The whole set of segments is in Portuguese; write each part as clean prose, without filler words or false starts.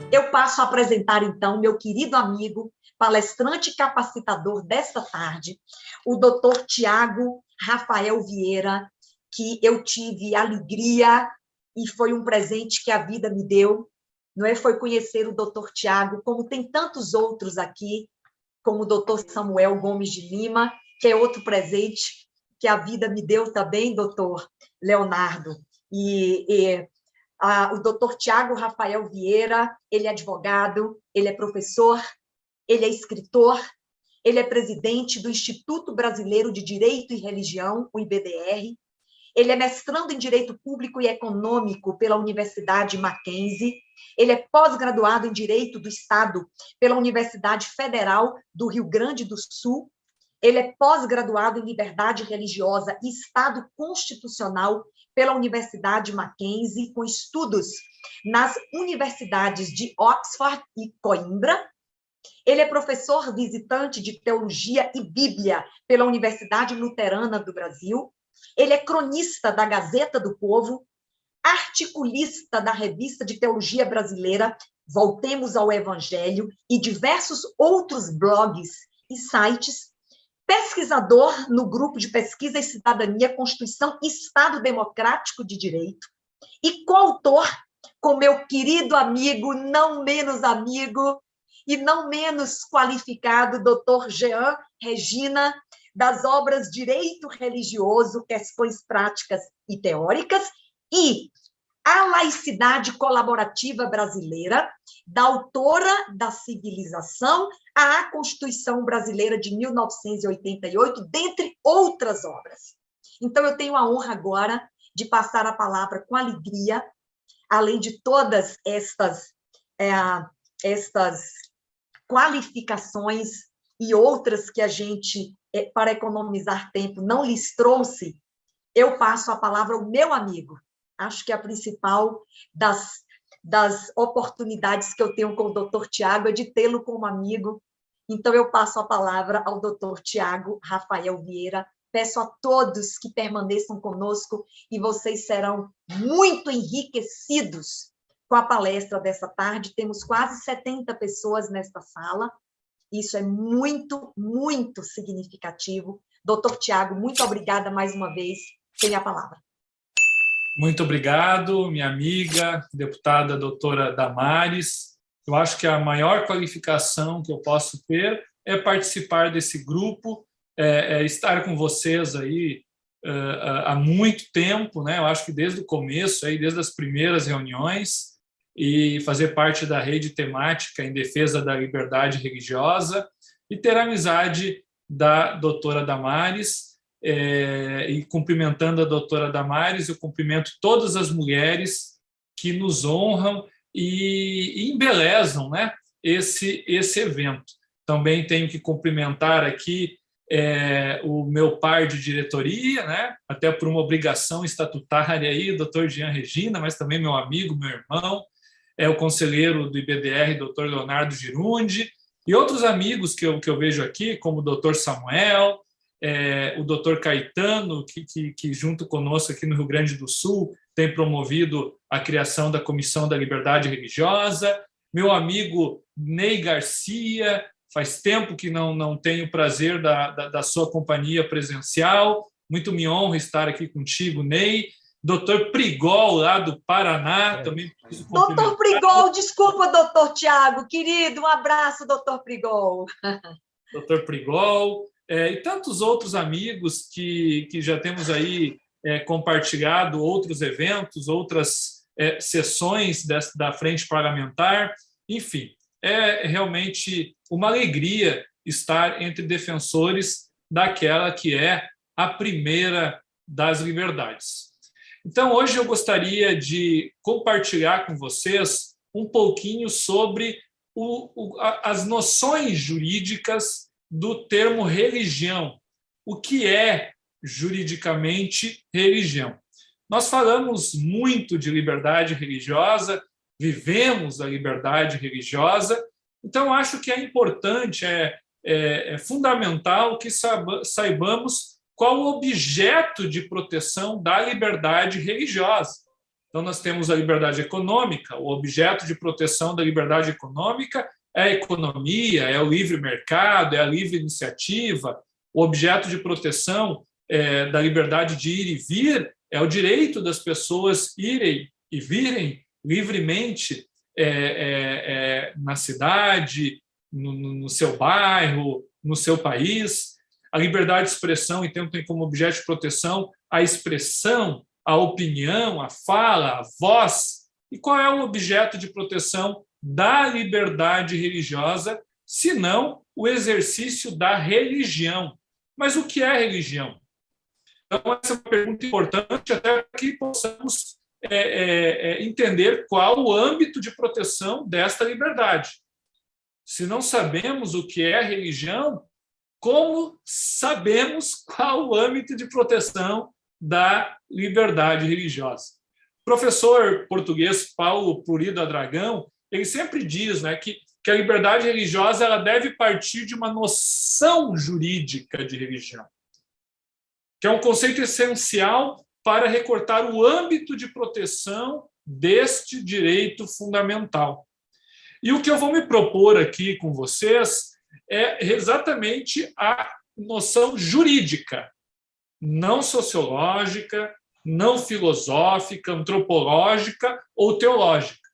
Eu passo a apresentar, então, meu querido amigo, palestrante e capacitador desta tarde, o doutor Tiago Rafael Vieira, que eu tive alegria e foi um presente que a vida me deu, não é? Foi conhecer o doutor Tiago, como tem tantos outros aqui, como o doutor Samuel Gomes de Lima, que é outro presente que a vida me deu também, doutor Leonardo. O doutor Tiago Rafael Vieira, ele é advogado, ele é professor, ele é escritor, ele é presidente do Instituto Brasileiro de Direito e Religião, o IBDR, ele é mestrando em Direito Público e Econômico pela Universidade Mackenzie, ele é pós-graduado em Direito do Estado pela Universidade Federal do Rio Grande do Sul, ele é pós-graduado em Liberdade Religiosa e Estado Constitucional pela Universidade Mackenzie, com estudos nas universidades de Oxford e Coimbra. Ele é professor visitante de Teologia e Bíblia pela Universidade Luterana do Brasil. Ele é cronista da Gazeta do Povo, articulista da Revista de Teologia Brasileira, Voltemos ao Evangelho, e diversos outros blogs e sites, pesquisador no Grupo de Pesquisa e Cidadania, Constituição e Estado Democrático de Direito, e coautor com meu querido amigo, não menos amigo e não menos qualificado, doutor Jean Regina, das obras Direito Religioso, Questões Práticas e Teóricas, e A Laicidade Colaborativa Brasileira, da autora da Civilização à Constituição Brasileira de 1988, dentre outras obras. Então, eu tenho a honra agora de passar a palavra com alegria, além de todas estas qualificações e outras que a gente, para economizar tempo, não lhes trouxe, eu passo a palavra ao meu amigo. Acho que a principal das oportunidades que eu tenho com o doutor Tiago é de tê-lo como amigo. Então, eu passo a palavra ao doutor Tiago Rafael Vieira. Peço a todos que permaneçam conosco e vocês serão muito enriquecidos com a palestra dessa tarde. Temos quase 70 pessoas nesta sala. Isso é muito, muito significativo. Doutor Tiago, muito obrigada mais uma vez. Tem a palavra. Muito obrigado, minha amiga, deputada doutora Damares. Eu acho que a maior qualificação que eu posso ter é participar desse grupo, estar com vocês aí há muito tempo, né? Eu acho que desde o começo, aí, desde as primeiras reuniões, e fazer parte da rede temática em defesa da liberdade religiosa e ter a amizade da doutora Damares. E cumprimentando a doutora Damares, eu cumprimento todas as mulheres que nos honram e embelezam, né, esse evento. Também tenho que cumprimentar aqui o meu par de diretoria, né, até por uma obrigação estatutária aí, o doutor Jean Regina, mas também meu amigo, meu irmão, o conselheiro do IBDR, doutor Leonardo Girundi, e outros amigos que eu vejo aqui, como o doutor Samuel, o doutor Caetano, que junto conosco aqui no Rio Grande do Sul tem promovido a criação da Comissão da Liberdade Religiosa, meu amigo Ney Garcia, faz tempo que não tenho o prazer da sua companhia presencial, muito me honra estar aqui contigo, Ney. Doutor Prigol, lá do Paraná, também preciso cumprimentar. Doutor Prigol, desculpa, doutor Tiago, querido, um abraço, doutor Prigol. Doutor Prigol, e tantos outros amigos que já temos aí compartilhado outros eventos, outras sessões da Frente Parlamentar. Enfim, é realmente uma alegria estar entre defensores daquela que é a primeira das liberdades. Então, hoje eu gostaria de compartilhar com vocês um pouquinho sobre as noções jurídicas do termo religião. O que é juridicamente religião? Nós falamos muito de liberdade religiosa, vivemos a liberdade religiosa, então acho que é importante, é fundamental que saibamos qual o objeto de proteção da liberdade religiosa. Então, nós temos a liberdade econômica, o objeto de proteção da liberdade econômica é a economia, é o livre mercado, é a livre iniciativa. O objeto de proteção da liberdade de ir e vir é o direito das pessoas irem e virem livremente na cidade, no seu bairro, no seu país. A liberdade de expressão, então, tem como objeto de proteção a expressão, a opinião, a fala, a voz. E qual é o objeto de proteção da liberdade religiosa, se não o exercício da religião? Mas o que é religião? Então, essa é uma pergunta importante, até para que possamos entender qual o âmbito de proteção desta liberdade. Se não sabemos o que é religião, como sabemos qual o âmbito de proteção da liberdade religiosa? O professor português Paulo Pulido Adragão, ele sempre diz, né, que a liberdade religiosa ela deve partir de uma noção jurídica de religião, que é um conceito essencial para recortar o âmbito de proteção deste direito fundamental. E o que eu vou me propor aqui com vocês é exatamente a noção jurídica, não sociológica, não filosófica, antropológica ou teológica.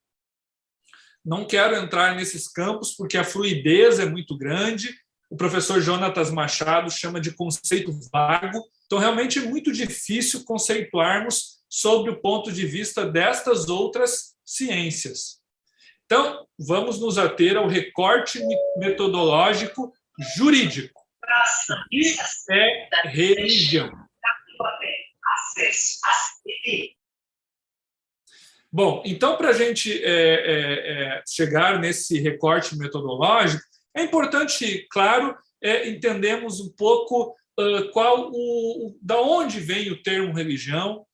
Não quero entrar nesses campos porque a fluidez é muito grande. O professor Jonatas Machado chama de conceito vago. Então, realmente é muito difícil conceituarmos sobre o ponto de vista destas outras ciências. Então, vamos nos ater ao recorte metodológico jurídico. O que é religião? Bom, então, para a gente chegar nesse recorte metodológico, é importante, claro, entendermos um pouco da onde vem o termo religião,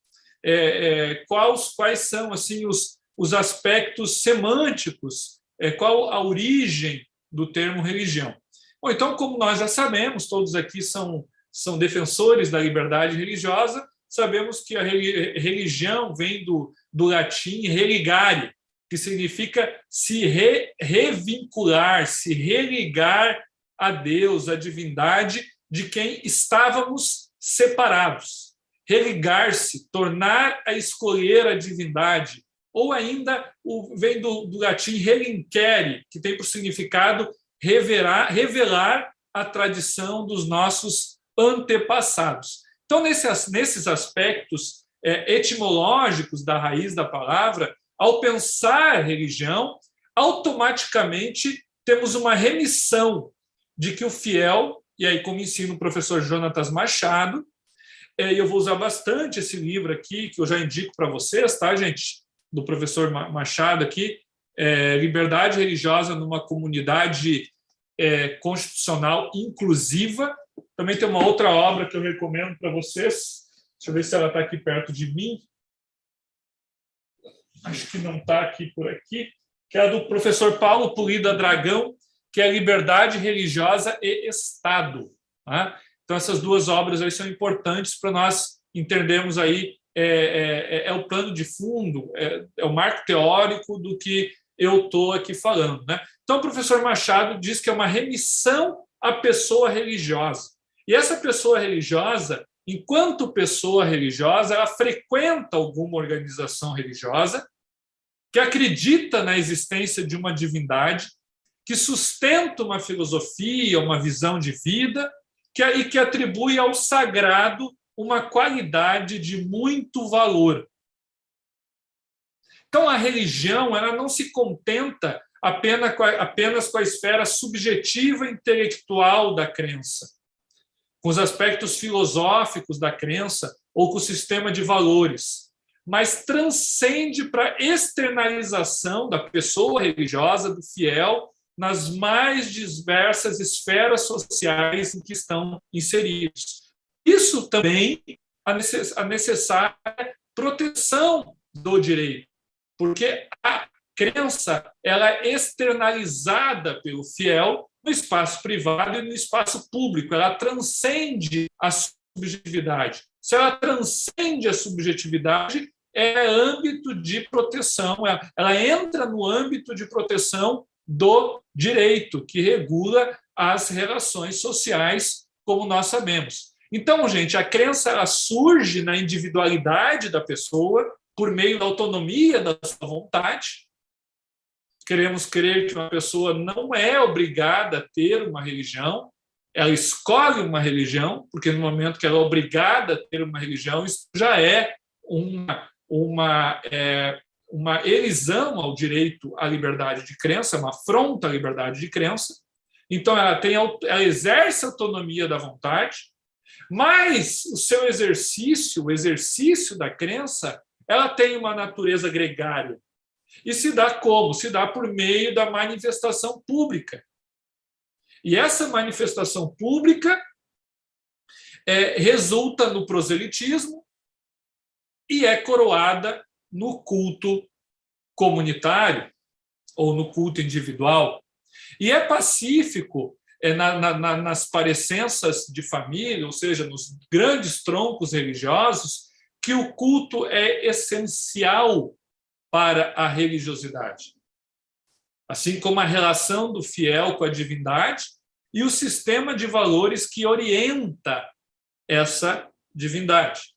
quais são assim os aspectos semânticos, qual a origem do termo religião. Bom, então, como nós já sabemos, todos aqui são defensores da liberdade religiosa, sabemos que a religião vem do latim religare, que significa se revincular, se religar a Deus, a divindade de quem estávamos separados. Religar-se, tornar a escolher a divindade. Ou ainda vem do latim relincere, que tem por significado revelar a tradição dos nossos antepassados. Então, nesses aspectos etimológicos da raiz da palavra, ao pensar religião, automaticamente temos uma remissão de que o fiel, e aí como ensina o professor Jonatas Machado, e eu vou usar bastante esse livro aqui, que eu já indico para vocês, tá, gente? Do professor Machado aqui, Liberdade Religiosa numa Comunidade Constitucional Inclusiva. Também tem uma outra obra que eu recomendo para vocês. Deixa eu ver se ela está aqui perto de mim. Acho que não está aqui por aqui. Que é a do professor Paulo Pulido Adragão, que é Liberdade Religiosa e Estado. Tá? Então, essas duas obras aí são importantes para nós entendermos aí o plano de fundo, é o marco teórico do que eu estou aqui falando. Né? Então, o professor Machado diz que é uma remissão à pessoa religiosa. E essa pessoa religiosa, enquanto pessoa religiosa, ela frequenta alguma organização religiosa que acredita na existência de uma divindade, que sustenta uma filosofia, uma visão de vida, e que atribui ao sagrado uma qualidade de muito valor. Então, a religião ela não se contenta apenas com a esfera subjetiva e intelectual da crença, com os aspectos filosóficos da crença ou com o sistema de valores, mas transcende para a externalização da pessoa religiosa, do fiel, nas mais diversas esferas sociais em que estão inseridos. Isso também a necessária proteção do direito, porque a crença ela é externalizada pelo fiel no espaço privado e no espaço público, ela transcende a subjetividade. Se ela transcende a subjetividade, é âmbito de proteção, ela entra no âmbito de proteção do direito, que regula as relações sociais, como nós sabemos. Então, gente, a crença ela surge na individualidade da pessoa, por meio da autonomia da sua vontade. Queremos crer que uma pessoa não é obrigada a ter uma religião, ela escolhe uma religião, porque no momento que ela é obrigada a ter uma religião, isso já é uma elisão ao direito à liberdade de crença, uma afronta à liberdade de crença. Então, ela exerce a autonomia da vontade, mas o seu exercício, o exercício da crença, ela tem uma natureza gregária. E se dá como? Se dá por meio da manifestação pública. E essa manifestação pública resulta no proselitismo e é coroada no culto comunitário ou no culto individual. E é pacífico nas parecenças de família, ou seja, nos grandes troncos religiosos, que o culto é essencial para a religiosidade. Assim como a relação do fiel com a divindade e o sistema de valores que orienta essa divindade,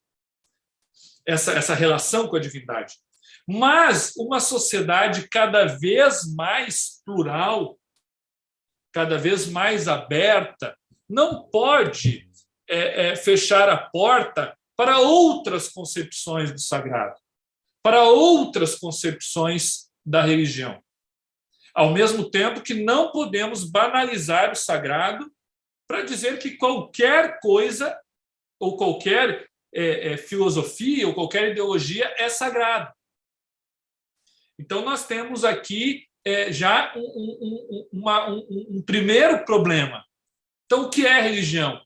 essa relação com a divindade. Mas uma sociedade cada vez mais plural, cada vez mais aberta, não pode fechar a porta para outras concepções do sagrado, para outras concepções da religião. Ao mesmo tempo que não podemos banalizar o sagrado para dizer que qualquer coisa ou qualquer filosofia ou qualquer ideologia é sagrada. Então, nós temos aqui já um primeiro problema. Então, o que é religião?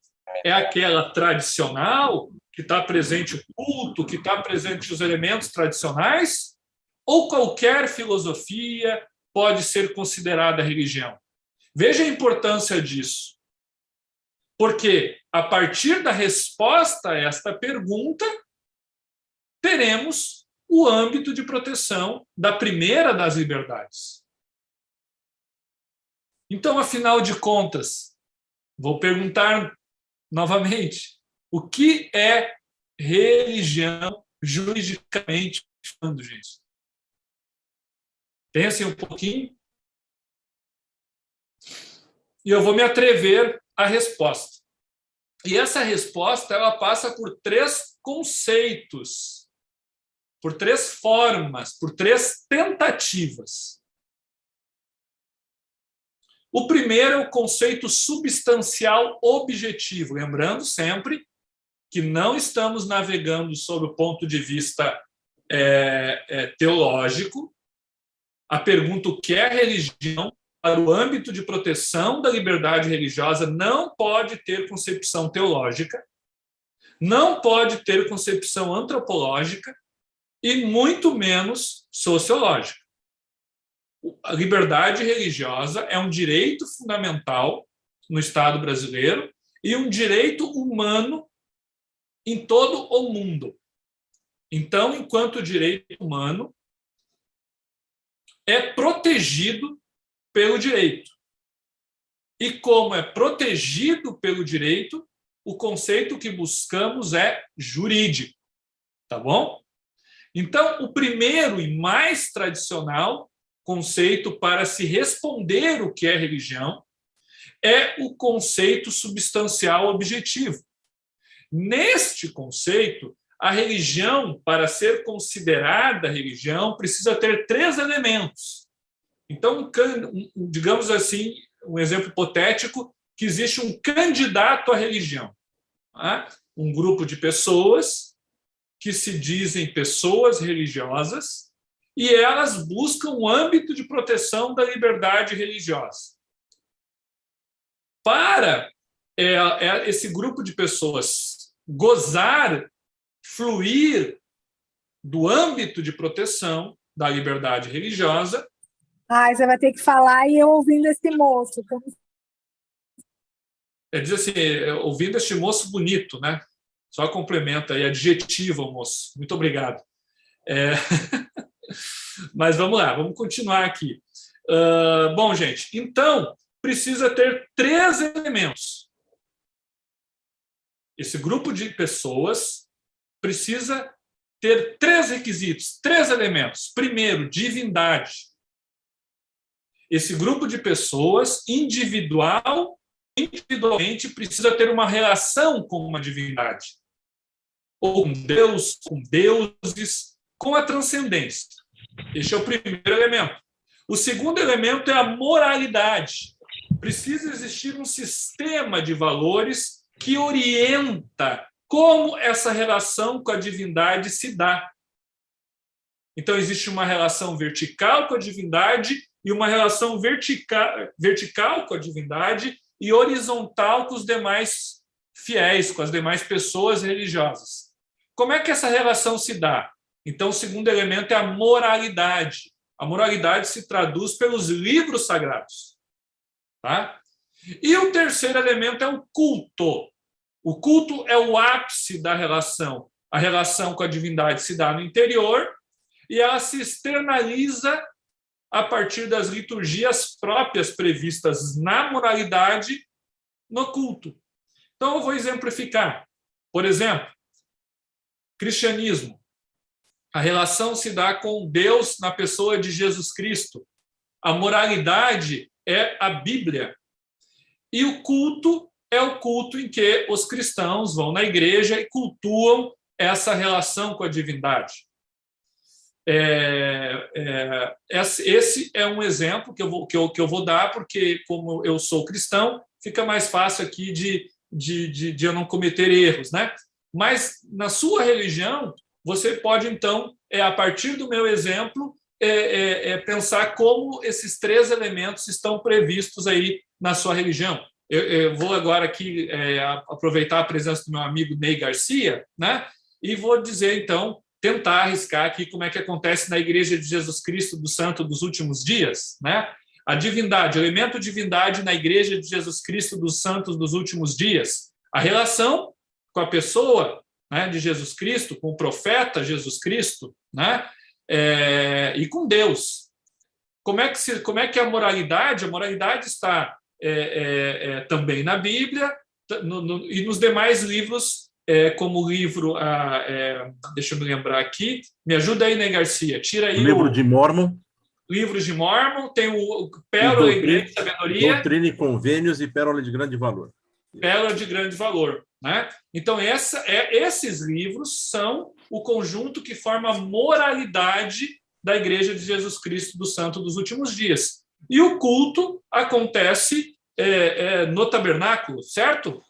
É aquela tradicional, que está presente o culto, que está presente os elementos tradicionais? Ou qualquer filosofia pode ser considerada religião? Veja a importância disso. Porque, a partir da resposta a esta pergunta, teremos o âmbito de proteção da primeira das liberdades. Então, afinal de contas, vou perguntar novamente, o que é religião juridicamente falando, gente? Pensem um pouquinho e eu vou me atrever à resposta. E essa resposta ela passa por 3 conceitos, por 3 formas, por 3 tentativas. O primeiro é o conceito substancial objetivo, lembrando sempre que não estamos navegando sob o ponto de vista teológico. A pergunta o que é religião para o âmbito de proteção da liberdade religiosa não pode ter concepção teológica, não pode ter concepção antropológica e muito menos sociológica. A liberdade religiosa é um direito fundamental no Estado brasileiro e um direito humano em todo o mundo. Então, enquanto direito humano, é protegido pelo direito. E como é protegido pelo direito, o conceito que buscamos é jurídico. Tá bom? Então, o primeiro e mais tradicional conceito para se responder o que é religião é o conceito substancial objetivo. Neste conceito, a religião, para ser considerada religião, precisa ter 3 elementos. Então, digamos assim, um exemplo hipotético, que existe um candidato à religião. Tá? Um grupo de pessoas que se dizem pessoas religiosas e elas buscam o âmbito de proteção da liberdade religiosa. Para esse grupo de pessoas gozar, fluir do âmbito de proteção da liberdade religiosa. Você vai ter que falar e eu ouvindo esse moço. Diz assim, ouvindo este moço bonito, né? Só complementa aí, adjetiva o moço. Muito obrigado. Mas vamos lá, vamos continuar aqui. Bom, gente, então precisa ter 3 elementos. Esse grupo de pessoas precisa ter 3 requisitos, 3 elementos. Primeiro, divindade. Esse grupo de pessoas, individualmente, precisa ter uma relação com uma divindade. Ou com Deus, com deuses, com a transcendência. Este é o primeiro elemento. O segundo elemento é a moralidade. Precisa existir um sistema de valores que orienta como essa relação com a divindade se dá. Então, existe uma relação vertical com a divindade e uma relação vertical com a divindade e horizontal com os demais fiéis, com as demais pessoas religiosas. Como é que essa relação se dá? Então, o segundo elemento é a moralidade. A moralidade se traduz pelos livros sagrados. Tá? E o terceiro elemento é o culto. O culto é o ápice da relação. A relação com a divindade se dá no interior e ela se externaliza a partir das liturgias próprias previstas na moralidade no culto. Então, eu vou exemplificar. Por exemplo, cristianismo. A relação se dá com Deus na pessoa de Jesus Cristo. A moralidade é a Bíblia. E o culto é o culto em que os cristãos vão na igreja e cultuam essa relação com a divindade. Esse é um exemplo que eu vou dar, porque, como eu sou cristão, fica mais fácil aqui de eu não cometer erros, né? Mas, na sua religião, você pode, então, a partir do meu exemplo, pensar como esses 3 elementos estão previstos aí na sua religião. Eu vou agora aqui aproveitar a presença do meu amigo Ney Garcia, né? E vou dizer, então, tentar arriscar aqui como é que acontece na Igreja de Jesus Cristo do Santo dos Últimos Dias, né? A divindade, o elemento divindade na Igreja de Jesus Cristo dos Santos dos Últimos Dias. A relação com a pessoa, né, de Jesus Cristo, com o profeta Jesus Cristo, né? E com Deus. Como é que a moralidade está também na Bíblia e nos demais livros, como o livro, deixa eu me lembrar aqui, me ajuda aí, né, Garcia? Tira aí o livro de Mórmon. Livros de Mórmon, tem o Pérola e Grande Sabedoria. Doutrina e Convênios e Pérola de Grande Valor. Pérola de Grande Valor. Né? Então, esses livros são o conjunto que forma a moralidade da Igreja de Jesus Cristo do Santo dos Últimos Dias. E o culto acontece no tabernáculo, certo?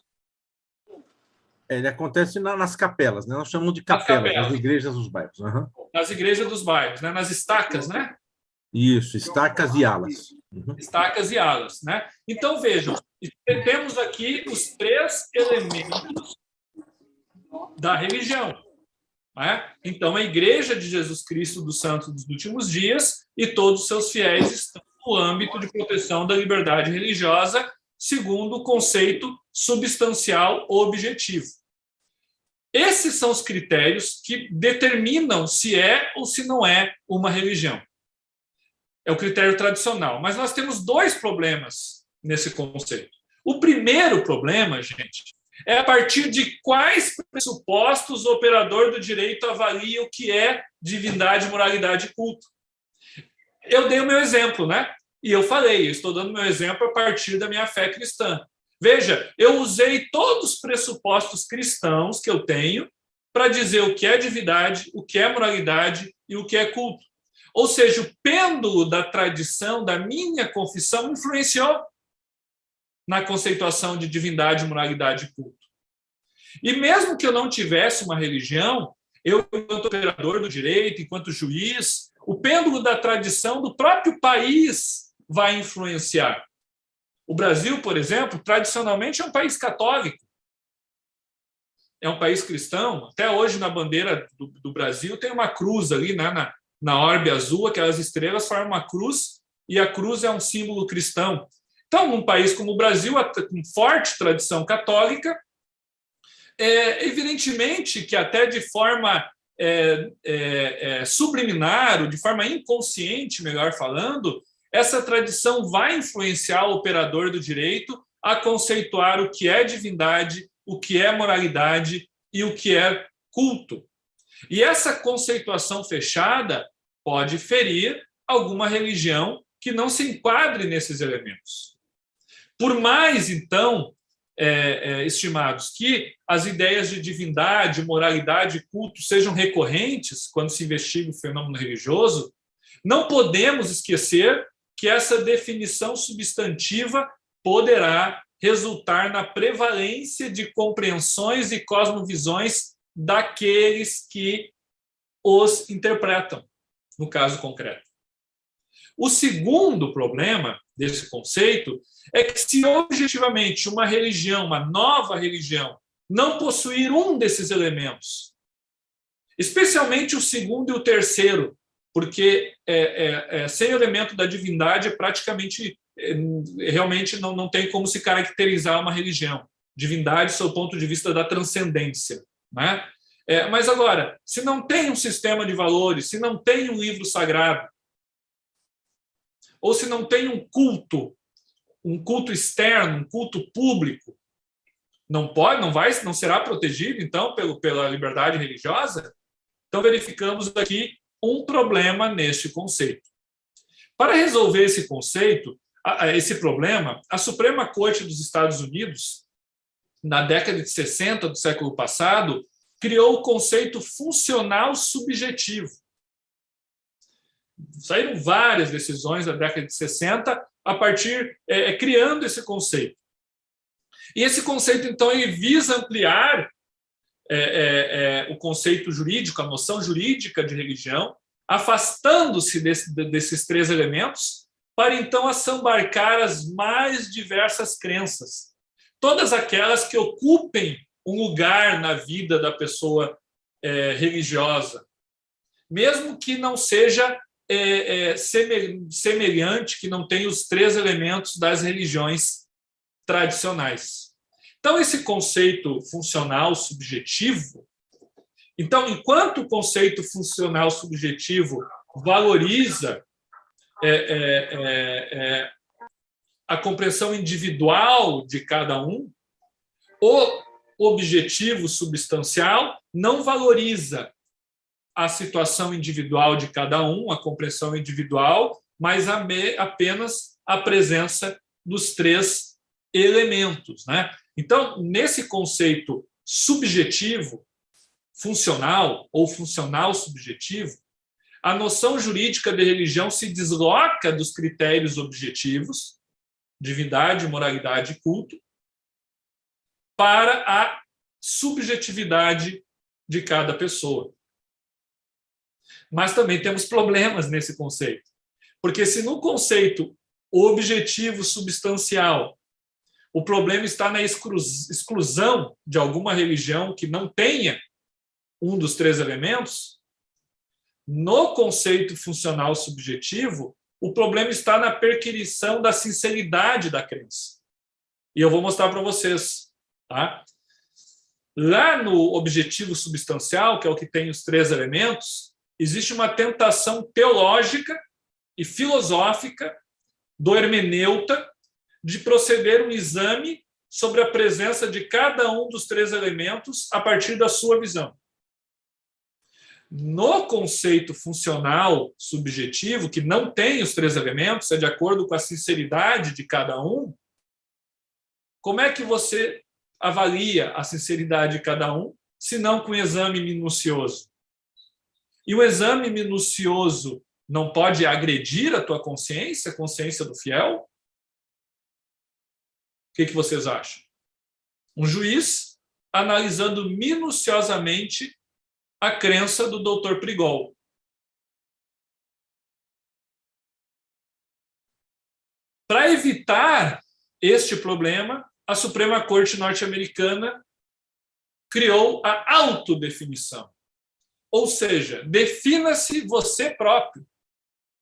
Ele acontece nas capelas, né? Nós chamamos de capelas, nas igrejas dos bairros. Uhum. Nas igrejas dos bairros, né? Nas estacas, né? Isso, estacas e alas. Uhum. Estacas e alas, né? Então, vejam, temos aqui os 3 elementos da religião. Né? Então, a Igreja de Jesus Cristo dos Santos dos Últimos Dias e todos os seus fiéis estão no âmbito de proteção da liberdade religiosa, segundo o conceito substancial objetivo. Esses são os critérios que determinam se é ou se não é uma religião. É o critério tradicional. Mas nós temos 2 problemas nesse conceito. O primeiro problema, gente, é a partir de quais pressupostos o operador do direito avalia o que é divindade, moralidade e culto. Eu dei o meu exemplo, né? E eu falei, eu estou dando meu exemplo a partir da minha fé cristã. Veja, eu usei todos os pressupostos cristãos que eu tenho para dizer o que é divindade, o que é moralidade e o que é culto. Ou seja, o pêndulo da tradição da minha confissão influenciou na conceituação de divindade, moralidade e culto. E mesmo que eu não tivesse uma religião, eu, enquanto operador do direito, enquanto juiz, o pêndulo da tradição do próprio país vai influenciar. O Brasil, por exemplo, tradicionalmente é um país católico. É um país cristão. Até hoje, na bandeira do Brasil, tem uma cruz ali, né, na orbe azul, aquelas estrelas formam uma cruz, e a cruz é um símbolo cristão. Então, num país como o Brasil, com forte tradição católica, evidentemente que até de forma subliminar, ou de forma inconsciente, melhor falando, essa tradição vai influenciar o operador do direito a conceituar o que é divindade, o que é moralidade e o que é culto. E essa conceituação fechada pode ferir alguma religião que não se enquadre nesses elementos. Por mais, então, estimados, que as ideias de divindade, moralidade e culto sejam recorrentes quando se investiga o fenômeno religioso, não podemos esquecer que essa definição substantiva poderá resultar na prevalência de compreensões e cosmovisões daqueles que os interpretam, no caso concreto. O segundo problema desse conceito é que, se objetivamente uma religião, uma nova religião, não possuir um desses elementos, especialmente o segundo e o terceiro, porque sem o elemento da divindade, praticamente, realmente não tem como se caracterizar uma religião. Divindade, sob o ponto de vista da transcendência, né? Mas agora, se não tem um sistema de valores, se não tem um livro sagrado, ou se não tem um culto externo, um culto público, não será protegido, então, pela liberdade religiosa? Então, verificamos aqui um problema neste conceito. Para resolver esse conceito, esse problema, a Suprema Corte dos Estados Unidos, na década de 60 do século passado, criou o conceito funcional subjetivo. Saíram várias decisões da década de 60 a partir, criando esse conceito. E esse conceito, então, ele visa ampliar o conceito jurídico, a noção jurídica de religião, afastando-se desses três elementos, para então assambarcar as mais diversas crenças, todas aquelas que ocupem um lugar na vida da pessoa religiosa, mesmo que não seja semelhante, que não tenha os três elementos das religiões tradicionais. Então, esse conceito funcional subjetivo, então, enquanto o conceito funcional subjetivo valoriza a compreensão individual de cada um, o objetivo substancial não valoriza a situação individual de cada um, a compreensão individual, mas apenas a presença dos três elementos, né? Então, nesse conceito subjetivo, funcional ou funcional subjetivo, a noção jurídica de religião se desloca dos critérios objetivos, divindade, moralidade e culto, para a subjetividade de cada pessoa. Mas também temos problemas nesse conceito, porque se no conceito objetivo substancial o problema está na exclusão de alguma religião que não tenha um dos três elementos, no conceito funcional subjetivo, o problema está na perquisição da sinceridade da crença. E eu vou mostrar para vocês. Tá? Lá no objetivo substancial, que é o que tem os três elementos, existe uma tentação teológica e filosófica do hermeneuta de proceder um exame sobre a presença de cada um dos três elementos a partir da sua visão. No conceito funcional subjetivo, que não tem os três elementos, é de acordo com a sinceridade de cada um, como é que você avalia a sinceridade de cada um, se não com um exame minucioso? E o exame minucioso não pode agredir a tua consciência, a consciência do fiel? O que vocês acham? Um juiz analisando minuciosamente a crença do Dr. Prigol. Para evitar este problema, a Suprema Corte norte-americana criou a autodefinição. Ou seja, defina-se você próprio.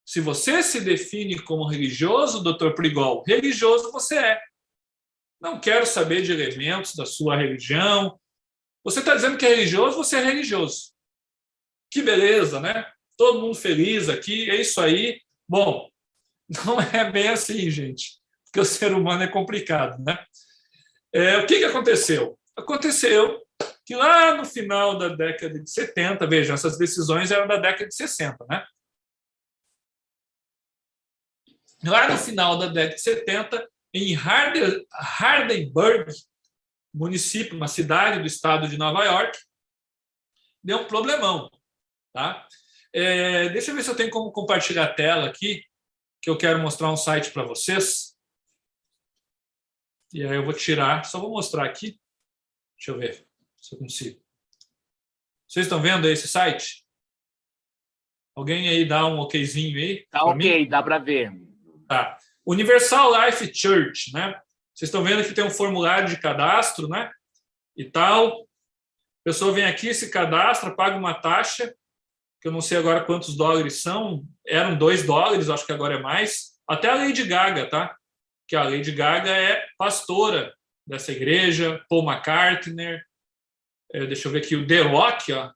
Se você se define como religioso, Dr. Prigol, religioso você é. Não quero saber de elementos da sua religião. Você está dizendo que é religioso, você é religioso. Que beleza, né? Todo mundo feliz aqui, é isso aí. Bom, não é bem assim, gente, porque o ser humano é complicado, né? O que aconteceu? Aconteceu que lá no final da década de 70, vejam, essas decisões eram da década de 60, né? Lá no final da década de 70, em Hardenburg, município, uma cidade do estado de Nova York, deu um problemão. Tá? Deixa eu ver se eu tenho como compartilhar a tela aqui, que eu quero mostrar um site para vocês. E aí eu vou tirar, só vou mostrar aqui. Deixa eu ver se eu consigo. Vocês estão vendo aí esse site? Alguém aí dá um okzinho aí? Tá ok, mim? Dá para ver. Tá. Universal Life Church, né? Vocês estão vendo que tem um formulário de cadastro, né? E tal. A pessoa vem aqui, se cadastra, paga uma taxa, que eu não sei agora quantos dólares são, eram $2, acho que agora é mais. Até a Lady Gaga, tá? Que a Lady Gaga é pastora dessa igreja, Paul McCartney, deixa eu ver aqui, o The Rock, ó.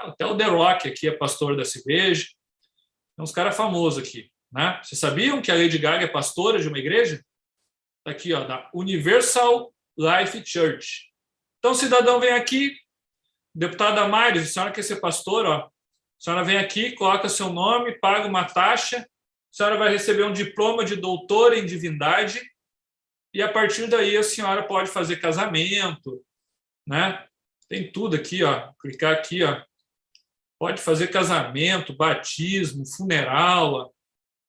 Até o The Rock aqui é pastor dessa igreja. Tem uns caras famosos aqui, né? Vocês sabiam que a Lady Gaga é pastora de uma igreja? Tá aqui, ó, da Universal Life Church. Então, o cidadão vem aqui, deputada Damares, a senhora quer ser pastora, ó. A senhora vem aqui, coloca seu nome, paga uma taxa, a senhora vai receber um diploma de doutora em divindade e, a partir daí, a senhora pode fazer casamento, né? Tem tudo aqui, ó. Clicar aqui, ó. Pode fazer casamento, batismo, funeral, ó,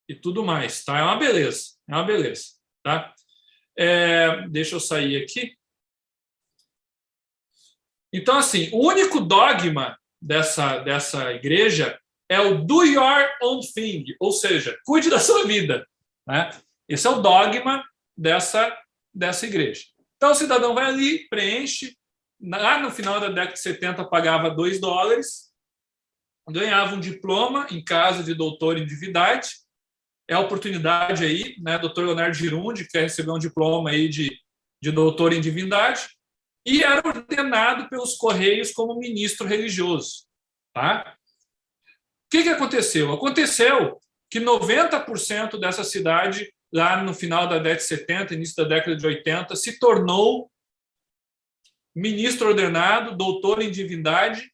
e tudo mais, tá? É uma beleza, tá? Deixa eu sair aqui. Então, assim, o único dogma dessa igreja é o do your own thing, ou seja, cuide da sua vida, né? Esse é o dogma dessa igreja. Então, o cidadão vai ali, preenche, lá no final da década de 70 pagava $2, ganhava um diploma em casa de doutor em divindade. É a oportunidade aí, né? Dr. Leonardo Girundi, que quer receber um diploma aí de doutor em divindade, e era ordenado pelos Correios como ministro religioso. Tá? O que aconteceu? Aconteceu que 90% dessa cidade, lá no final da década de 70, início da década de 80, se tornou ministro ordenado, doutor em divindade,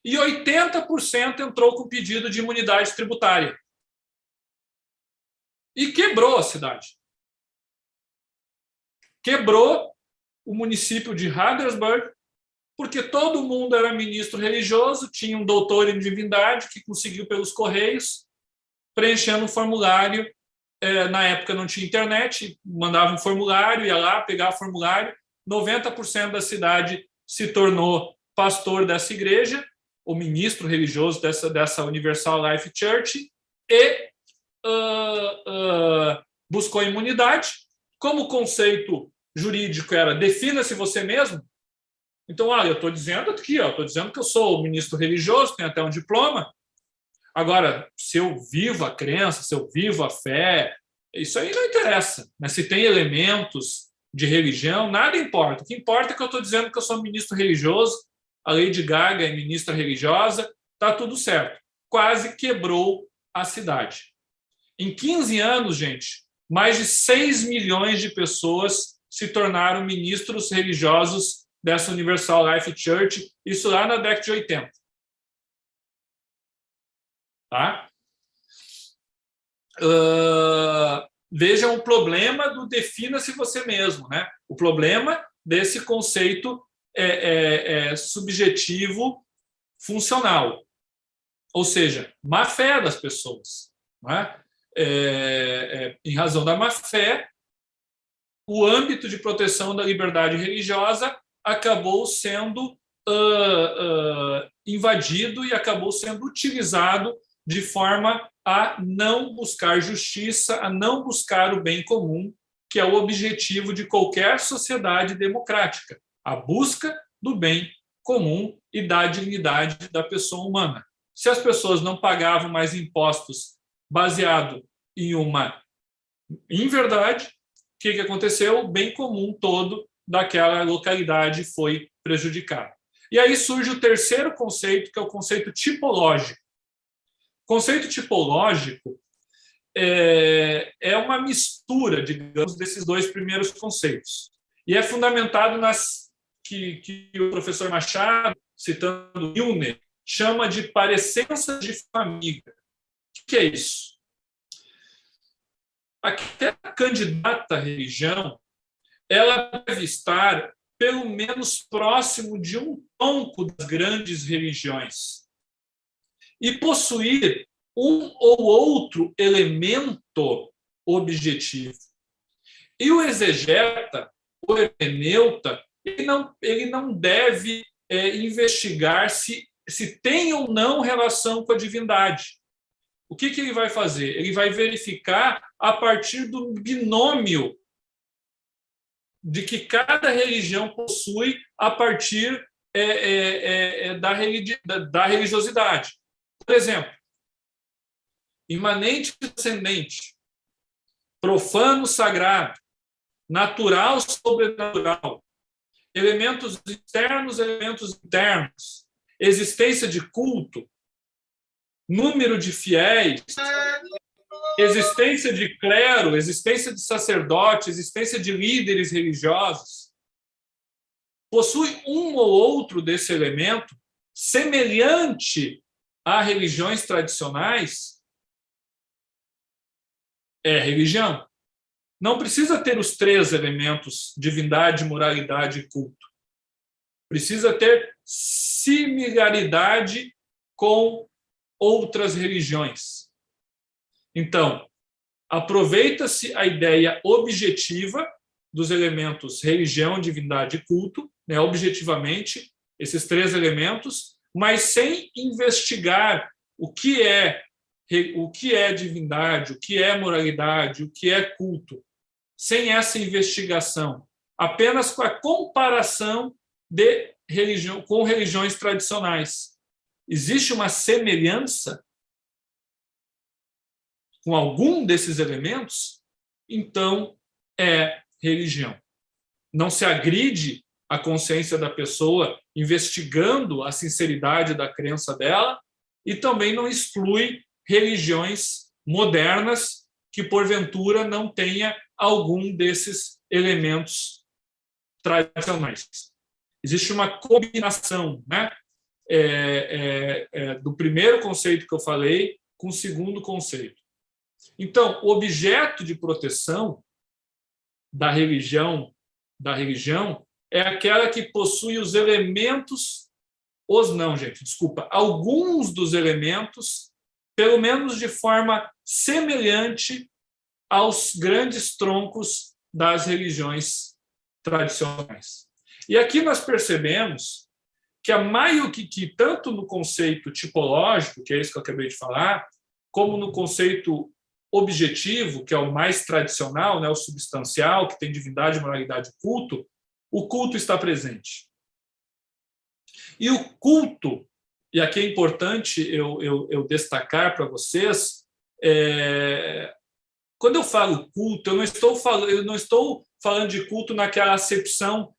e 80% entrou com pedido de imunidade tributária. E quebrou a cidade. Quebrou o município de Harrisburg, porque todo mundo era ministro religioso, tinha um doutor em divindade que conseguiu pelos Correios, preenchendo um formulário. Na época não tinha internet, mandava um formulário, ia lá, pegava o formulário. 90% da cidade se tornou pastor dessa igreja, o ministro religioso dessa Universal Life Church, e buscou imunidade. Como o conceito jurídico era defina-se você mesmo, então, olha, eu estou dizendo aqui, estou dizendo que eu sou ministro religioso, tenho até um diploma. Agora, se eu vivo a crença, se eu vivo a fé, isso aí não interessa. Mas se tem elementos de religião, nada importa. O que importa é que eu estou dizendo que eu sou ministro religioso, a Lady Gaga é ministra religiosa, está tudo certo. Quase quebrou a cidade. Em 15 anos, gente, mais de 6 milhões de pessoas se tornaram ministros religiosos dessa Universal Life Church, isso lá na década de 80. Tá? Vejam o problema do defina-se você mesmo, né? O problema desse conceito subjetivo funcional, ou seja, má fé das pessoas, né? Em razão da má fé, o âmbito de proteção da liberdade religiosa acabou sendo invadido e acabou sendo utilizado de forma a não buscar justiça, a não buscar o bem comum, que é o objetivo de qualquer sociedade democrática, a busca do bem comum e da dignidade da pessoa humana. Se as pessoas não pagavam mais impostos baseado em uma inverdade, o que aconteceu? O bem comum todo daquela localidade foi prejudicado. E aí surge o terceiro conceito, que é o conceito tipológico. O conceito tipológico é uma mistura, digamos, desses dois primeiros conceitos. E é fundamentado nas que o professor Machado, citando Milner, chama de parecenças de família. O que é isso? Aquela candidata à religião, ela deve estar pelo menos próximo de um tronco das grandes religiões e possuir um ou outro elemento objetivo. E o exegeta, o hermeneuta, ele não deve investigar se tem ou não relação com a divindade. O que ele vai fazer? Ele vai verificar a partir do binômio de que cada religião possui a partir da religiosidade. Por exemplo, imanente e transcendente, profano sagrado, natural sobrenatural, elementos externos, elementos internos, existência de culto, número de fiéis, existência de clero, existência de sacerdote, existência de líderes religiosos, possui um ou outro desse elemento semelhante a religiões tradicionais, é religião. Não precisa ter os três elementos, divindade, moralidade e culto. Precisa ter similaridade com outras religiões. Então, aproveita-se a ideia objetiva dos elementos religião, divindade e culto, né, objetivamente, esses três elementos, mas sem investigar o que é divindade, o que é moralidade, o que é culto, sem essa investigação, apenas com a comparação de religião com religiões tradicionais. Existe uma semelhança com algum desses elementos? Então, é religião. Não se agride a consciência da pessoa investigando a sinceridade da crença dela e também não exclui religiões modernas que, porventura, não tenha algum desses elementos tradicionais. Existe uma combinação, né, do primeiro conceito que eu falei com o segundo conceito. Então, o objeto de proteção da religião é aquela que possui os elementos, alguns dos elementos, pelo menos de forma semelhante aos grandes troncos das religiões tradicionais. E aqui nós percebemos que tanto no conceito tipológico, que é isso que eu acabei de falar, como no conceito objetivo, que é o mais tradicional, né, o substancial, que tem divindade, moralidade e culto, o culto está presente. E o culto, e aqui é importante eu destacar para vocês, quando eu falo culto, eu não estou falando de culto naquela acepção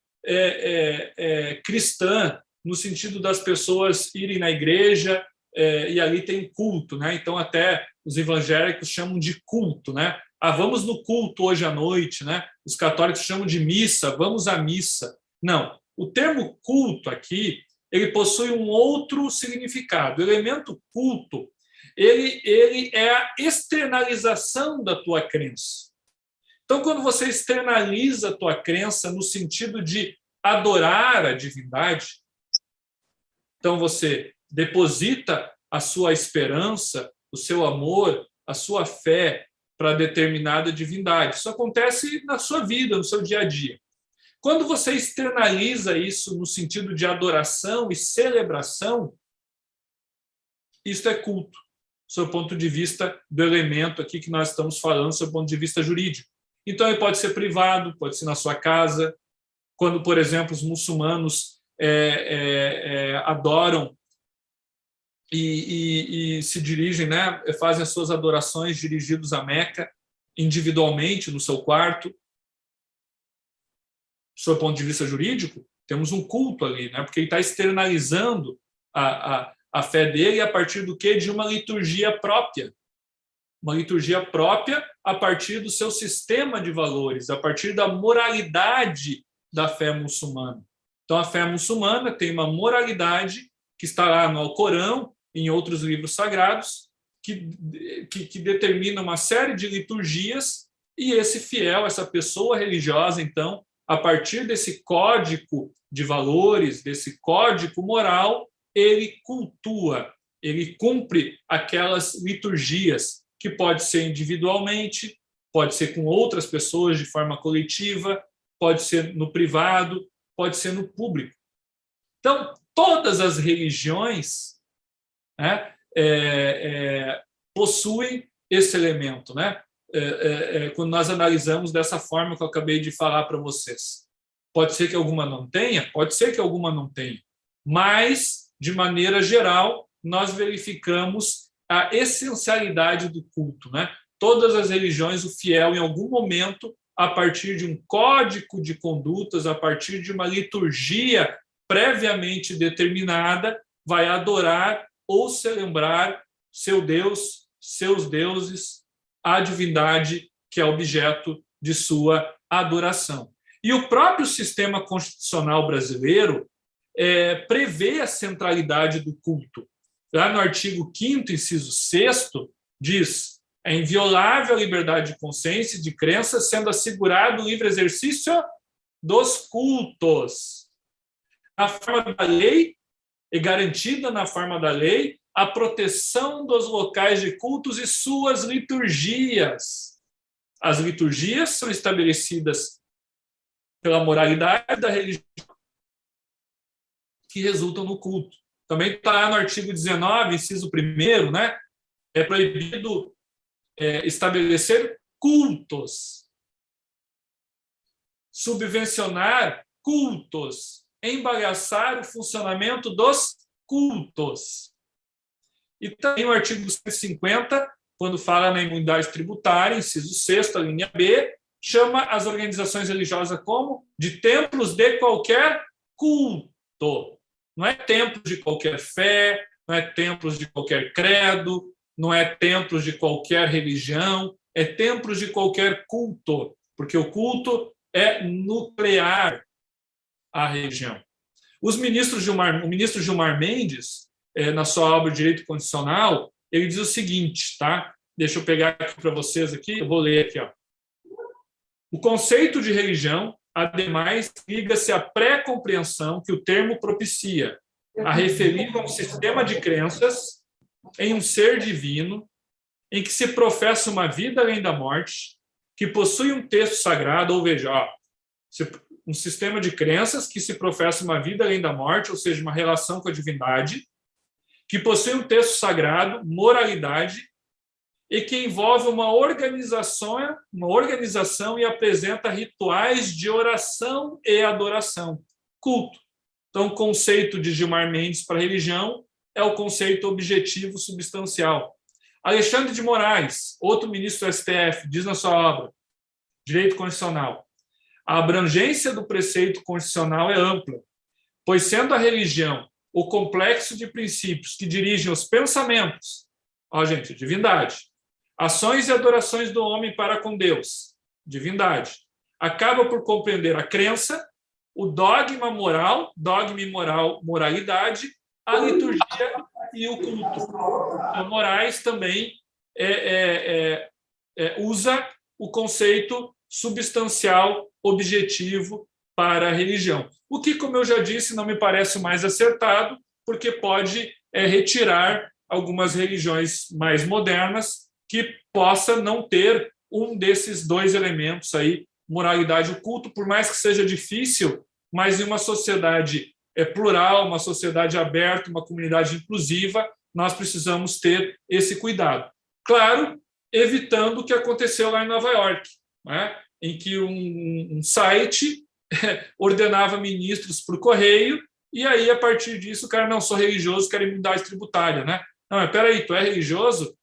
cristã, no sentido das pessoas irem na igreja e ali tem culto, né? Então até os evangélicos chamam de culto, né? Vamos no culto hoje à noite, né? Os católicos chamam de missa, vamos à missa. Não, o termo culto aqui, ele possui um outro significado. O elemento culto, ele é a externalização da tua crença. Então, quando você externaliza a tua crença no sentido de adorar a divindade, então você deposita a sua esperança, o seu amor, a sua fé para determinada divindade. Isso acontece na sua vida, no seu dia a dia. Quando você externaliza isso no sentido de adoração e celebração, isso é culto, sob o ponto de vista do elemento aqui que nós estamos falando, sob o ponto de vista jurídico. Então, ele pode ser privado, pode ser na sua casa, quando, por exemplo, os muçulmanos adoram e se dirigem, né, fazem as suas adorações dirigidos a Meca, individualmente, no seu quarto. Do ponto de vista jurídico, Temos um culto ali, né? Porque ele está externalizando a fé dele a partir do quê? De uma liturgia própria. Uma liturgia própria a partir do seu sistema de valores, a partir da moralidade da fé muçulmana. Então, a fé muçulmana tem uma moralidade que está lá no Alcorão, em outros livros sagrados, que determina uma série de liturgias, e esse fiel, essa pessoa religiosa, então, a partir desse código de valores, desse código moral, ele cultua, ele cumpre aquelas liturgias, que pode ser individualmente, pode ser com outras pessoas de forma coletiva, pode ser no privado, pode ser no público. Então, todas as religiões, né, possuem esse elemento, né? Quando nós analisamos dessa forma que eu acabei de falar para vocês. Pode ser que alguma não tenha, pode ser que alguma não tenha, mas, de maneira geral, nós verificamos a essencialidade do culto, né? Todas as religiões, o fiel, em algum momento, a partir de um código de condutas, a partir de uma liturgia previamente determinada, vai adorar ou celebrar seu Deus, seus deuses, a divindade que é objeto de sua adoração. E o próprio sistema constitucional brasileiro prevê a centralidade do culto. Lá no artigo 5º, inciso 6º, diz: é inviolável a liberdade de consciência e de crença, sendo assegurado o livre exercício dos cultos. Na forma da lei, é garantida na forma da lei a proteção dos locais de cultos e suas liturgias. As liturgias são estabelecidas pela moralidade da religião que resultam no culto. Também está lá no artigo 19, inciso 1º, né? É proibido estabelecer cultos, subvencionar cultos, embaraçar o funcionamento dos cultos. E também o artigo 150, quando fala na imunidade tributária, inciso 6º, a linha B, chama as organizações religiosas como? De templos de qualquer culto. Não é templos de qualquer fé, não é templos de qualquer credo, não é templos de qualquer religião, é templos de qualquer culto, porque o culto é nuclear à religião. O ministro Gilmar Mendes, na sua obra Direito Constitucional, ele diz o seguinte, tá? Deixa eu pegar aqui para vocês aqui, eu vou ler aqui, ó. O conceito de religião, ademais, liga-se à pré-compreensão que o termo propicia, a referir a um sistema de crenças em um ser divino, em que se professa uma vida além da morte, que possui um texto sagrado, ou veja, um sistema de crenças que se professa uma vida além da morte, ou seja, uma relação com a divindade, que possui um texto sagrado, moralidade, e que envolve uma organização e apresenta rituais de oração e adoração, culto. Então, o conceito de Gilmar Mendes para a religião é o conceito objetivo substancial. Alexandre de Moraes, outro ministro do STF, diz na sua obra Direito Constitucional: a abrangência do preceito constitucional é ampla, pois, sendo a religião o complexo de princípios que dirigem os pensamentos, divindade, ações e adorações do homem para com Deus, divindade, acaba por compreender a crença, o dogma e moral, moralidade, a liturgia e o culto. O Moraes também usa o conceito substancial objetivo para a religião. O que, como eu já disse, não me parece o mais acertado, porque pode retirar algumas religiões mais modernas que possa não ter um desses dois elementos aí, moralidade e culto, por mais que seja difícil, mas em uma sociedade plural, uma sociedade aberta, uma comunidade inclusiva, nós precisamos ter esse cuidado. Claro, evitando o que aconteceu lá em Nova York, né? Em que um site ordenava ministros por correio, e aí, a partir disso, o cara, não, sou religioso, quero imunidade tributária, né? Não, mas peraí, tu é religioso?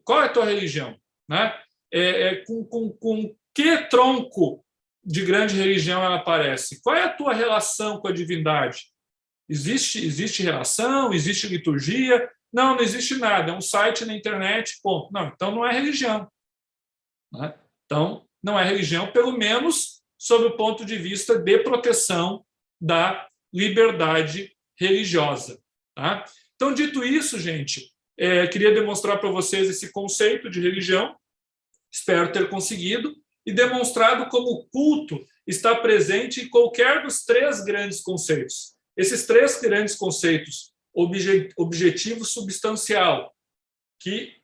Qual é a tua religião? Né? Com que tronco de grande religião ela aparece? Qual é a tua relação com a divindade? Existe relação? Existe liturgia? Não, não existe nada. É um site na internet, ponto. Não, então não é religião. Né? Então, não é religião, pelo menos sob o ponto de vista de proteção da liberdade religiosa. Tá? Então, dito isso, gente, queria demonstrar para vocês esse conceito de religião. Espero ter conseguido e demonstrado como o culto está presente em qualquer dos três grandes conceitos. Esses três grandes conceitos, objetivo substancial, que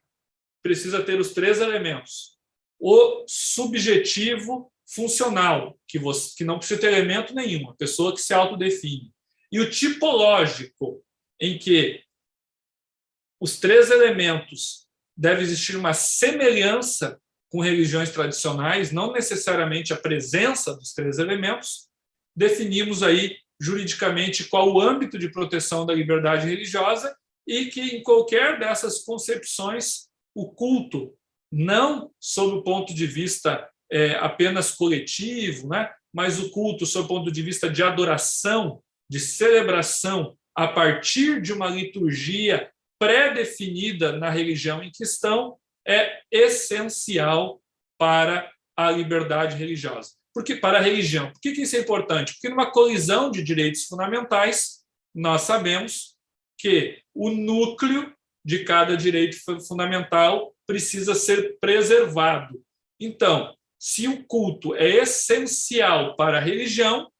precisa ter os três elementos. O subjetivo funcional, que não precisa ter elemento nenhum, a pessoa que se autodefine. E o tipológico, em que os três elementos deve existir uma semelhança com religiões tradicionais, não necessariamente a presença dos três elementos. Definimos aí juridicamente qual o âmbito de proteção da liberdade religiosa e que em qualquer dessas concepções o culto, não sob o ponto de vista apenas coletivo, né, mas o culto sob o ponto de vista de adoração, de celebração a partir de uma liturgia pré-definida na religião em questão, é essencial para a liberdade religiosa. Porque para a religião, por que isso é importante? Porque numa colisão de direitos fundamentais, nós sabemos que o núcleo de cada direito fundamental precisa ser preservado. Então, se o culto é essencial para a religião,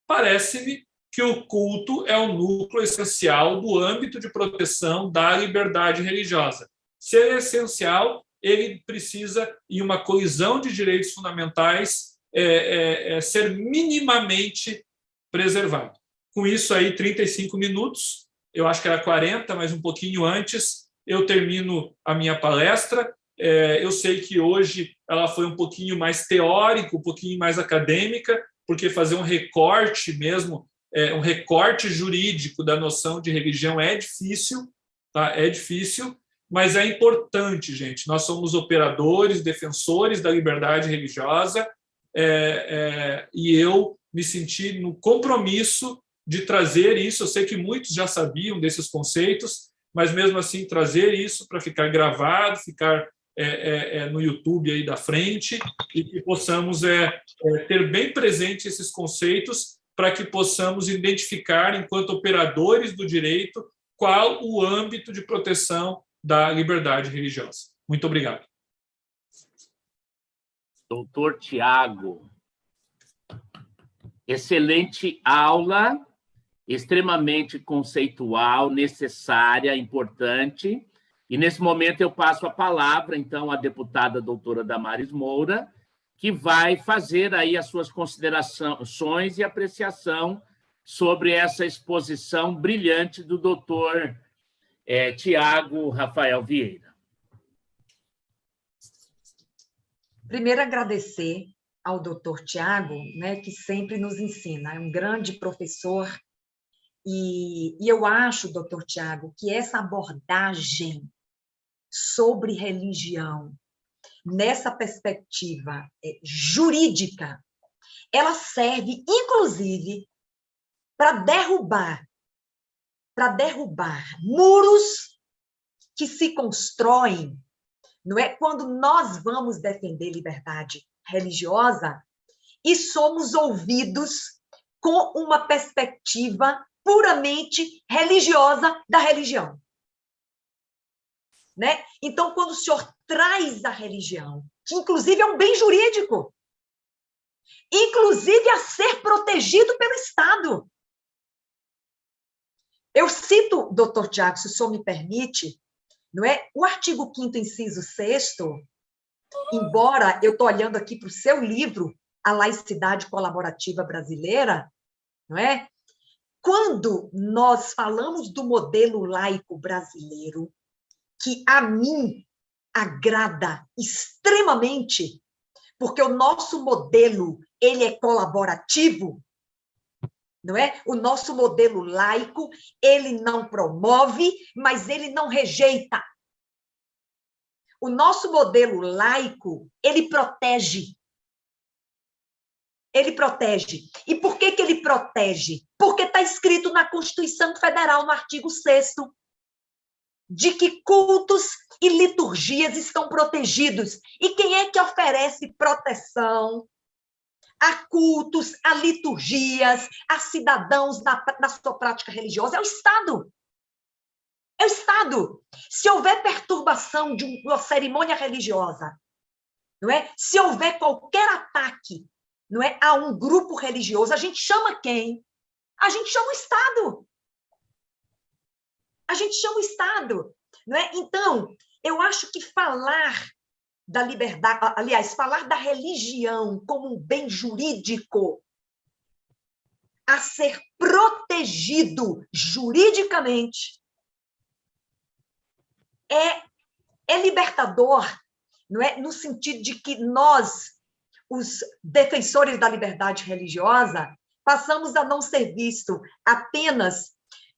parece-me que o culto é o núcleo essencial do âmbito de proteção da liberdade religiosa. Se ele é essencial, ele precisa, em uma colisão de direitos fundamentais, ser minimamente preservado. Com isso aí, 35 minutos, eu acho que era 40, mas um pouquinho antes, eu termino a minha palestra. Eu sei que hoje ela foi um pouquinho mais teórica, um pouquinho mais acadêmica, porque fazer um recorte mesmo, um recorte jurídico da noção de religião é difícil, tá? É difícil, mas é importante, gente. Nós somos operadores, defensores da liberdade religiosa, e eu me senti no compromisso de trazer isso. Eu sei que muitos já sabiam desses conceitos, mas mesmo assim trazer isso para ficar gravado, ficar no YouTube aí da frente, e que possamos ter bem presente esses conceitos para que possamos identificar, enquanto operadores do direito, qual o âmbito de proteção da liberdade religiosa. Muito obrigado. Doutor Tiago, excelente aula, extremamente conceitual, necessária, importante. E, nesse momento, eu passo a palavra, então, à deputada doutora Damares Moura, que vai fazer aí as suas considerações e apreciação sobre essa exposição brilhante do doutor Tiago Rafael Vieira. Primeiro, agradecer ao doutor Tiago, né, que sempre nos ensina, é um grande professor, e eu acho, doutor Tiago, que essa abordagem sobre religião, nessa perspectiva jurídica, ela serve, inclusive, para derrubar muros que se constroem, não é? Quando nós vamos defender liberdade religiosa e somos ouvidos com uma perspectiva puramente religiosa da religião. Né? Então, quando o senhor traz a religião, que inclusive é um bem jurídico, inclusive a ser protegido pelo Estado. Eu cito, doutor Tiago, se o senhor me permite, não é? O artigo 5º, inciso 6º, embora eu estou olhando aqui para o seu livro, A Laicidade Colaborativa Brasileira, não é? Quando nós falamos do modelo laico brasileiro, que a mim agrada extremamente, porque o nosso modelo ele é colaborativo, não é? O nosso modelo laico, ele não promove, mas ele não rejeita. O nosso modelo laico, ele protege. Ele protege. E por que ele protege? Porque está escrito na Constituição Federal, no artigo 6º, de que cultos e liturgias estão protegidos. E quem é que oferece proteção a cultos, a liturgias, a cidadãos na sua prática religiosa? É o Estado. É o Estado. Se houver perturbação de uma cerimônia religiosa, não é? Se houver qualquer ataque, não é, a um grupo religioso, a gente chama quem? A gente chama o Estado. A gente chama o Estado, não é? Então, eu acho que falar da liberdade, aliás, falar da religião como um bem jurídico a ser protegido juridicamente é libertador, não é? No sentido de que nós, os defensores da liberdade religiosa, passamos a não ser vistos apenas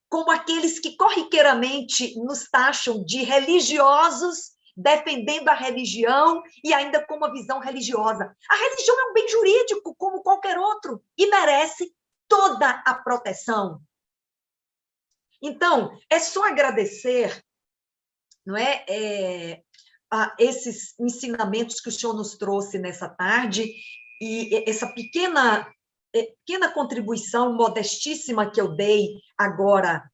como aqueles que corriqueiramente nos taxam de religiosos, defendendo a religião e ainda com uma visão religiosa. A religião é um bem jurídico, como qualquer outro, e merece toda a proteção. Então, é só agradecer, não é, a esses ensinamentos que o senhor nos trouxe nessa tarde, e essa pequena contribuição modestíssima que eu dei agora,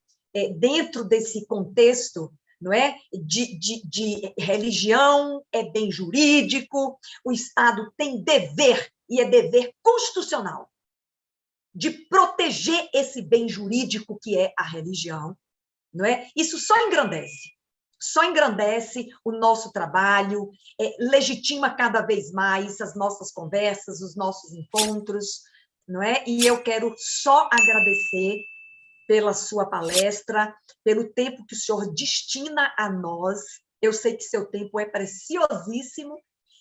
dentro desse contexto, não é? De religião, é bem jurídico, o Estado tem dever, e é dever constitucional, de proteger esse bem jurídico que é a religião, não é? Isso só engrandece o nosso trabalho, legitima cada vez mais as nossas conversas, os nossos encontros, não é? E eu quero só agradecer pela sua palestra, pelo tempo que o senhor destina a nós. Eu sei que seu tempo é preciosíssimo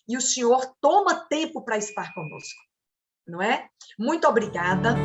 e o senhor toma tempo para estar conosco, não é? Muito obrigada.